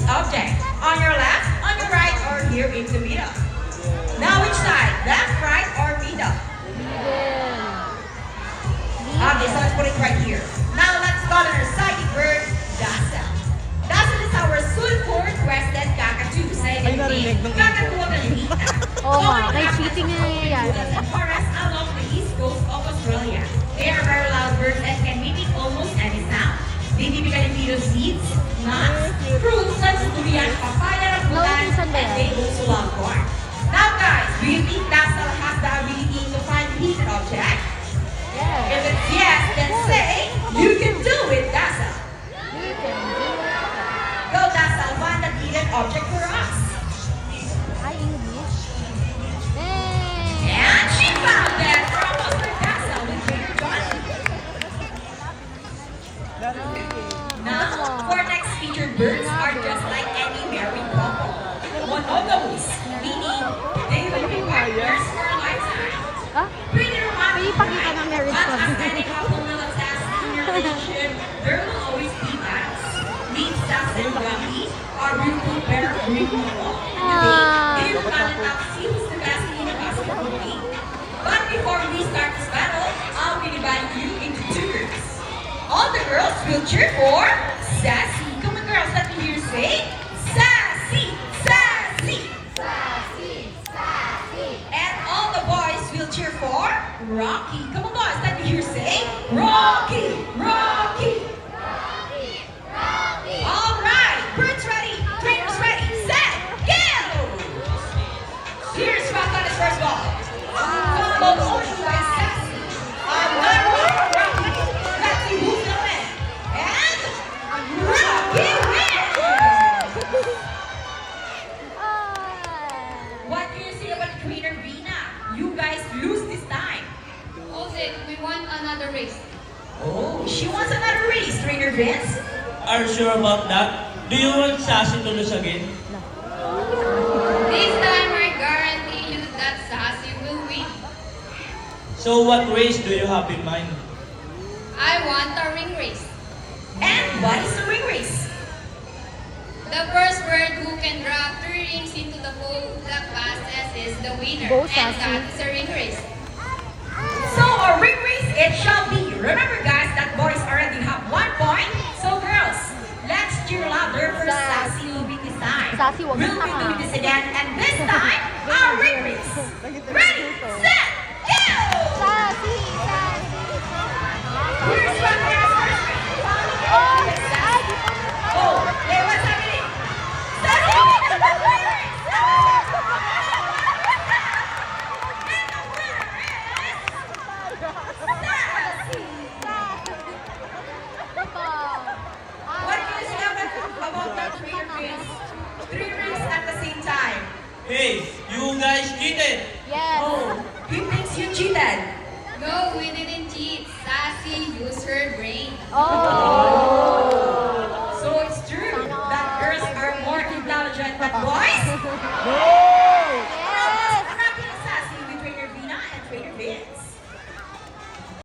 object. On your left, on your right, or here in the middle. Now which side? Left, right, or middle? Okay, so let's put it right here. Now let's call on our psychic word, Dazzle. Dazzle is our soon-for requested kakatu. Say it again. Kakatu ang nalihita. Oo nga, kay cheating na yan. Forests along the east coast of Australia. They are very loud birds and can mimic almost any sound. They typically feed on seeds, nuts, fruits such as durian, papaya, rambutan, and they also love corn. Now guys, do you think Dazzle has the ability to find hidden object? If it's yes, then say, you can do it, Dazzle. Go Dazzle, find that hidden object for us. Hi, English. And she found that from Mr. Dazzle with Trader Johnny. Now, for next featured birds are just like any married couple. Monogamous, meaning they will be partners for a lifetime. Ah? Pretty romantic, May ipakita ng marriage but as couple. any couple will attest in your relationship, there will always be battles. Means Dazzle and Rocky are beautiful pair of beautiful couple. They will battle out to see who's the best in a basketball game. But before we start this battle, I'll be dividing you into two groups. All the girls will cheer for Sassy. Come on girls, let me hear you say Sassy, Sassy. And all the boys will cheer for Rocky. Come on boys, let me hear you say Rocky, Rocky. All right, birds ready, trainers ready, set, go! Here's rock on his first ball. Followed only by Sassy. Another one, Rocky. Let's see who's gonna win. And Rocky wins! What can you say about Trainer Vina? You guys lose this time. Jose, we want another race. Oh, she wants another race, Trainer Vince. Are you sure about that? Do you want Sassy to lose again? This time I guarantee you that Sassy will win. So what race do you have in mind? I want a ring race. And what is the ring race? The first bird who can drop 3 rings into the bowl the fastest is the winner. Go, And Sassy. that is a ring race. So a ring race it shall be. Remember guys that boys already have 1 point. So girls, let's cheer louder for Sassy will be this time. Sassy, wag We'll kang be tanga. doing this again and this time, a ring race. Ready, set, go! Sassy! Here's what there's first ring. Oh, hey, what's happening? Sassy! And the winner is Sassy! What can you say about that 3 rings? 3 rings at the same time. Hey, you guys cheated! Yes. Oh, he thinks you cheated. No, we didn't cheat. Sassy used her brain. Oh.